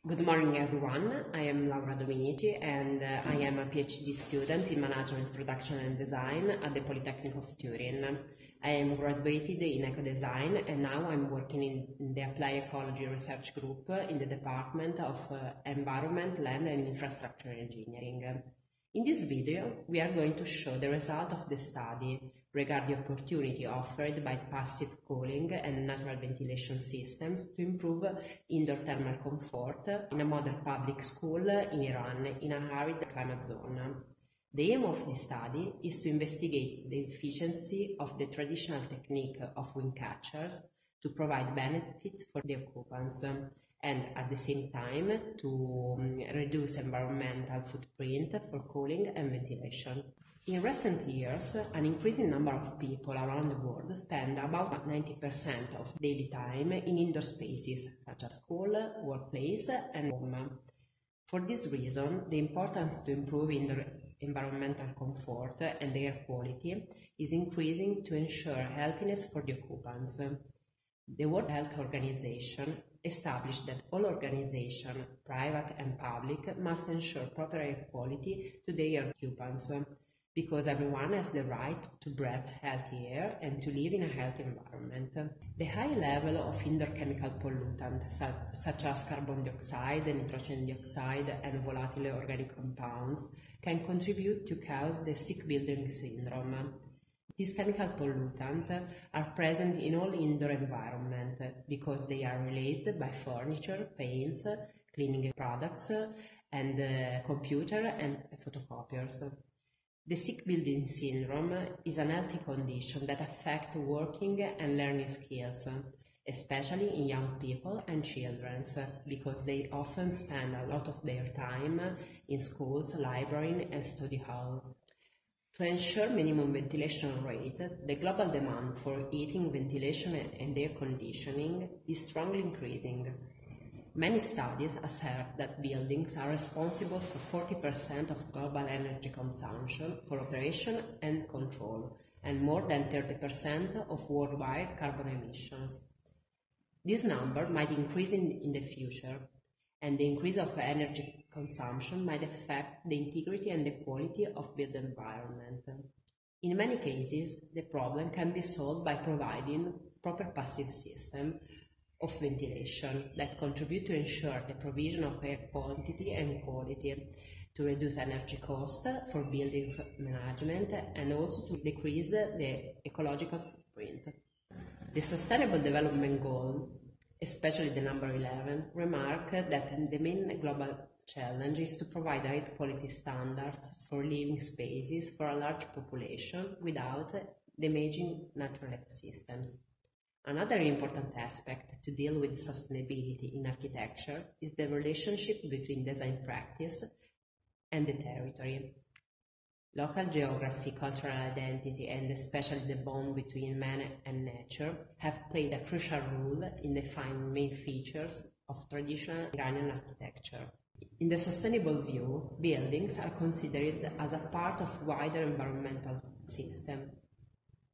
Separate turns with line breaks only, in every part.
Good morning, everyone. I am LauraDominici and I am a PhD student in Management, Production and Design at the Polytechnic of Turin. I am graduated in eco-design and now I'm working in the Applied Ecology Research Group in the Department of Environment, Land and Infrastructure Engineering. In this video, we are going to show the result of the study regarding the opportunity offered by passive cooling and natural ventilation systems to improve indoor thermal comfort in a model public school in Iran in a arid climate zone. The aim of this study is to investigate the efficiency of the traditional technique of wind catchers to provide benefits for the occupants and at the same time to reduce environmental footprint for cooling and ventilation. In recent years, an increasing number of people around the world spend about 90% of daily time in indoor spaces such as school, workplace and home. For this reason, the importance to improve indoor environmental comfort and air quality is increasing to ensure healthiness for the occupants. The World Health Organization established that all organizations, private and public, must ensure proper air quality to their occupants, because everyone has the right to breathe healthy air and to live in a healthy environment. The high level of indoor chemical pollutants such as carbon dioxide, nitrogen dioxide and volatile organic compounds can contribute to cause the sick building syndrome. These chemical pollutants are present in all indoor environment because they are released by furniture, paints, cleaning products, and computer and photocopiers. The sick building syndrome is an healthy condition that affects working and learning skills, especially in young people and children, because they often spend a lot of their time in schools, libraries, and study halls. To ensure minimum ventilation rate, the global demand for heating, ventilation and air conditioning is strongly increasing. Many studies assert that buildings are responsible for 40% of global energy consumption for operation and control, and more than 30% of worldwide carbon emissions. This number might increase in the future, and the increase of energy consumption might affect the integrity and the quality of built environment. In many cases, the problem can be solved by providing proper passive system of ventilation that contribute to ensure the provision of air quantity and quality, to reduce energy cost for buildings management, and also to decrease the ecological footprint. The Sustainable Development Goal, especially the number 11, remark that the main global challenge is to provide high quality standards for living spaces for a large population without damaging natural ecosystems. Another important aspect to deal with sustainability in architecture is the relationship between design practice and the territory. Local geography, cultural identity, and especially the bond between man and nature have played a crucial role in defining main features of traditional Iranian architecture. In the sustainable view, buildings are considered as a part of wider environmental system,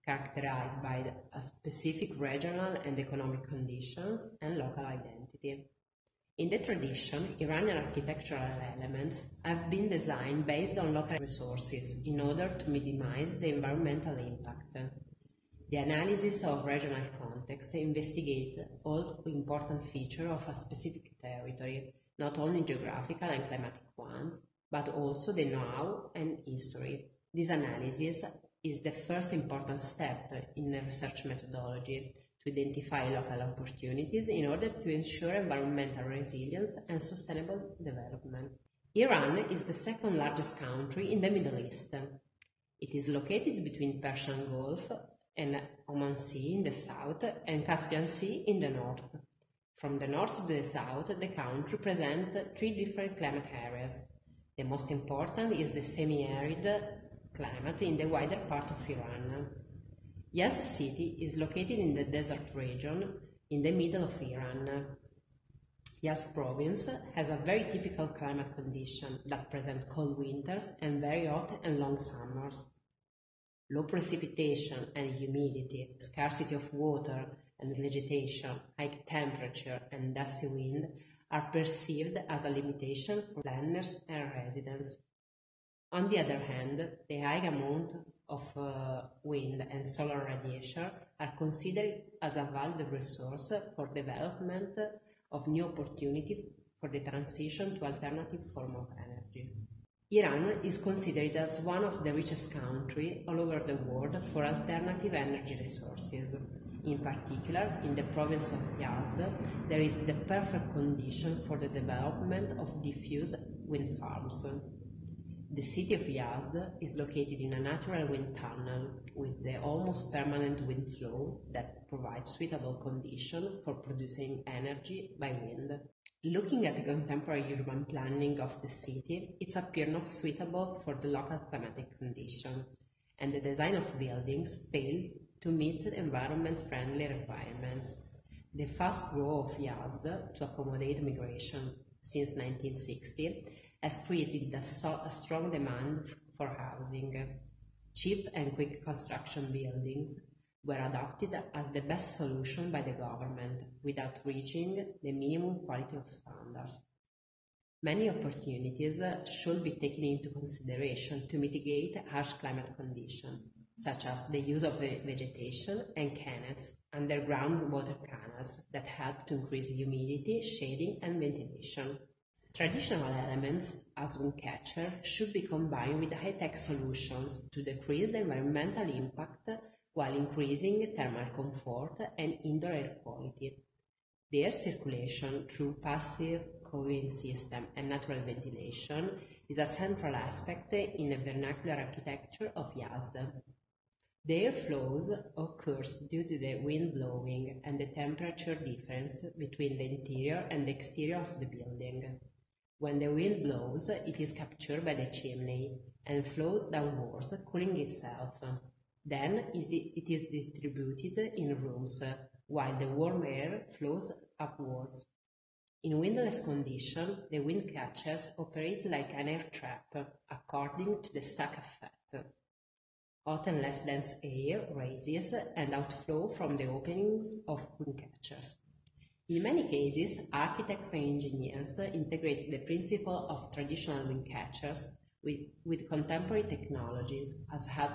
characterized by a specific regional and economic conditions and local identity. In the tradition, Iranian architectural elements have been designed based on local resources in order to minimize the environmental impact. The analysis of regional context investigates all important features of a specific territory, not only geographical and climatic ones, but also the know-how and history. This analysis is the first important step in research methodology to identify local opportunities in order to ensure environmental resilience and sustainable development. Iran is the second largest country in the Middle East. It is located between Persian Gulf and Oman Sea in the south and Caspian Sea in the north. From the north to the south, the country presents three different climate areas. The most important is the semi-arid climate in the wider part of Iran. Yazd city is located in the desert region in the middle of Iran. Yazd province has a very typical climate condition that present cold winters and very hot and long summers. Low precipitation and humidity, scarcity of water and vegetation, high temperature and dusty wind are perceived as a limitation for planners and residents. On the other hand, the high amount of wind and solar radiation are considered as a valid resource for development of new opportunities for the transition to alternative forms of energy. Iran is considered as one of the richest countries all over the world for alternative energy resources. In particular, in the province of Yazd, there is the perfect condition for the development of diffuse wind farms. The city of Yazd is located in a natural wind tunnel with the almost permanent wind flow that provides suitable conditions for producing energy by wind. Looking at the contemporary urban planning of the city, it appears not suitable for the local climatic condition, and the design of buildings fails to meet the environment-friendly requirements. The fast growth of Yazd to accommodate migration since 1960 has created a strong demand for housing. Cheap and quick construction buildings were adopted as the best solution by the government without reaching the minimum quality of standards. Many opportunities should be taken into consideration to mitigate harsh climate conditions, such as the use of vegetation and canals, underground water canals that help to increase humidity, shading and ventilation. Traditional elements, as wind catcher, should be combined with high-tech solutions to decrease the environmental impact while increasing thermal comfort and indoor air quality. The air circulation through passive cooling system and natural ventilation is a central aspect in the vernacular architecture of Yazd. The airflows occurs due to the wind blowing and the temperature difference between the interior and the exterior of the building. When the wind blows, it is captured by the chimney and flows downwards, cooling itself. Then it is distributed in rooms, while the warm air flows upwards. In windless condition, the wind catchers operate like an air trap, according to the stack effect. Hot and less dense air raises and outflow from the openings of wind catchers. In many cases, architects and engineers integrate the principle of traditional wind catchers with contemporary technologies as help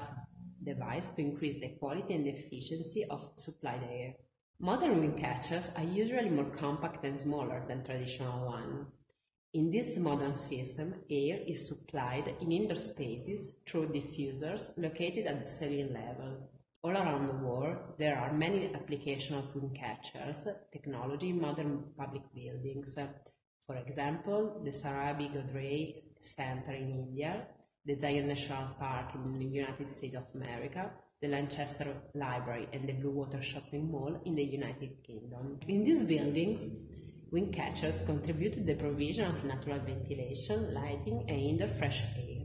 device to increase the quality and efficiency of supplied air. Modern wind catchers are usually more compact and smaller than traditional ones. In this modern system, air is supplied in indoor spaces through diffusers located at the ceiling level. All around the world, there are many applications of wind catchers technology in modern public buildings. For example, the Sarabhi Godrej Center in India, the Zion National Park in the United States of America, the Lancaster Library and the Blue Water Shopping Mall in the United Kingdom. In these buildings, wind catchers contribute to the provision of natural ventilation, lighting and indoor fresh air.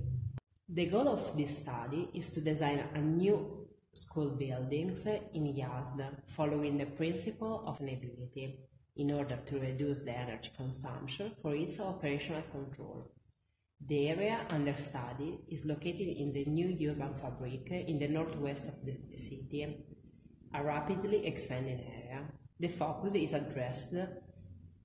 The goal of this study is to design a new school buildings in Yazd following the principle of sustainability in order to reduce the energy consumption for its operational control. The area under study is located in the new urban fabric in the northwest of the city, a rapidly expanding area. The focus is addressed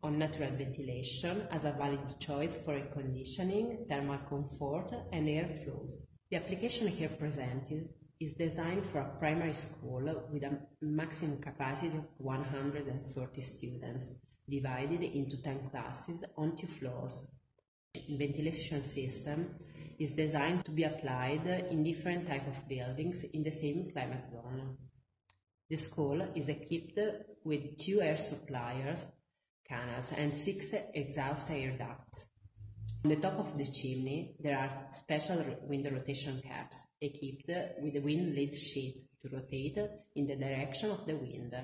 on natural ventilation as a valid choice for air conditioning, thermal comfort and air flows. The application here presented is designed for a primary school with a maximum capacity of 130 students, divided into 10 classes on 2 floors. The ventilation system is designed to be applied in different types of buildings in the same climate zone. The school is equipped with 2 air suppliers, canals and 6 exhaust air ducts. On the top of the chimney, there are special wind rotation caps equipped with a wind lead sheet to rotate in the direction of the wind.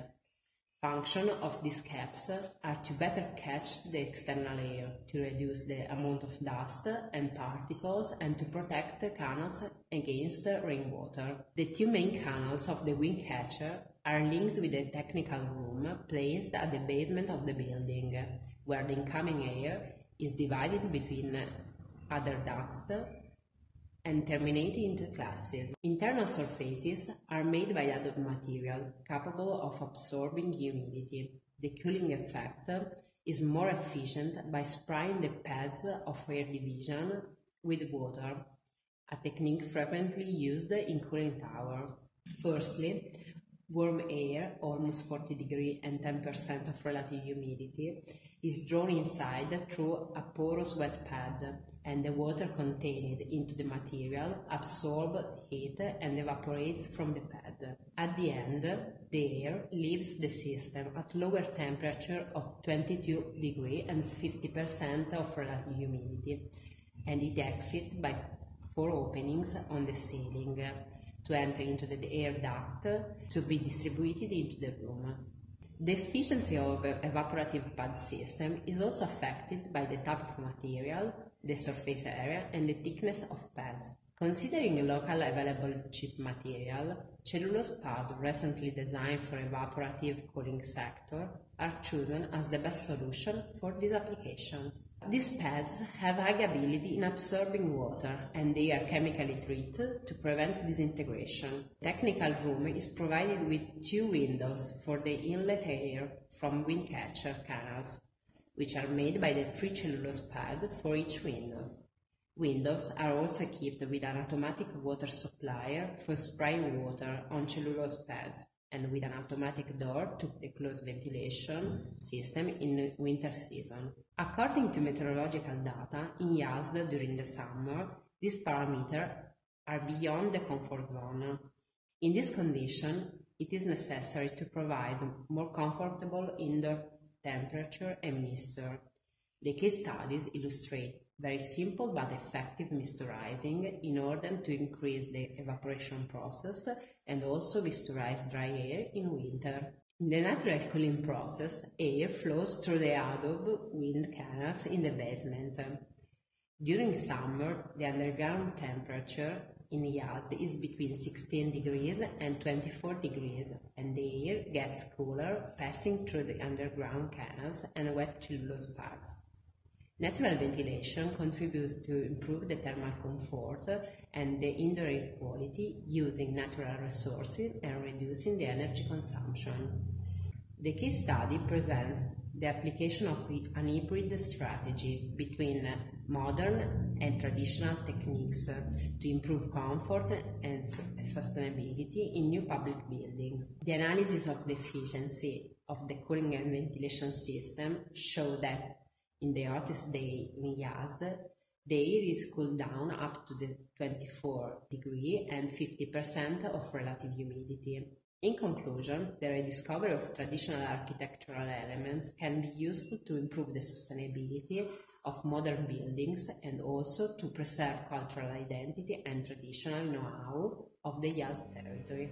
Function of these caps are to better catch the external air, to reduce the amount of dust and particles and to protect the canals against rainwater. The 2 main canals of the wind catcher are linked with a technical room placed at the basement of the building, where the incoming air is divided between other ducts and terminating into classes. Internal surfaces are made by added material capable of absorbing humidity. The cooling effect is more efficient by spraying the pads of air division with water, a technique frequently used in cooling towers. Firstly, warm air, almost 40 degrees and 10% of relative humidity, is drawn inside through a porous wet pad, and the water contained into the material absorbs heat and evaporates from the pad. At the end, the air leaves the system at lower temperature of 22 degrees and 50% of relative humidity, and it exits by 4 openings on the ceiling to enter into the air duct to be distributed into the room. The efficiency of an evaporative pad system is also affected by the type of material, the surface area, and the thickness of pads. Considering local available cheap material, cellulose pads recently designed for evaporative cooling sector are chosen as the best solution for this application. These pads have high ability in absorbing water, and they are chemically treated to prevent disintegration. The technical room is provided with 2 windows for the inlet air from wind catcher canals, which are made by the 3 cellulose pads for each window. Windows are also equipped with an automatic water supplier for spraying water on cellulose pads, and with an automatic door to the closed ventilation system in winter season. According to meteorological data, in Yazd during the summer, these parameters are beyond the comfort zone. In this condition, it is necessary to provide more comfortable indoor temperature and moisture. The case studies illustrate very simple but effective moisturizing in order to increase the evaporation process and also moisturize dry air in winter. In the natural cooling process, air flows through the adobe wind canals in the basement. During summer, the underground temperature in Yazd is between 16 degrees and 24 degrees, and the air gets cooler passing through the underground canals and wet cellulose pads. Natural ventilation contributes to improve the thermal comfort and the indoor air quality using natural resources and reducing the energy consumption. The case study presents the application of an hybrid strategy between modern and traditional techniques to improve comfort and sustainability in new public buildings. The analysis of the efficiency of the cooling and ventilation system show that in the hottest day in Yazd, the air is cooled down up to the 24 degree and 50% of relative humidity. In conclusion, the rediscovery of traditional architectural elements can be useful to improve the sustainability of modern buildings and also to preserve cultural identity and traditional know-how of the Yazd territory.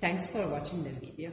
Thanks for watching the video.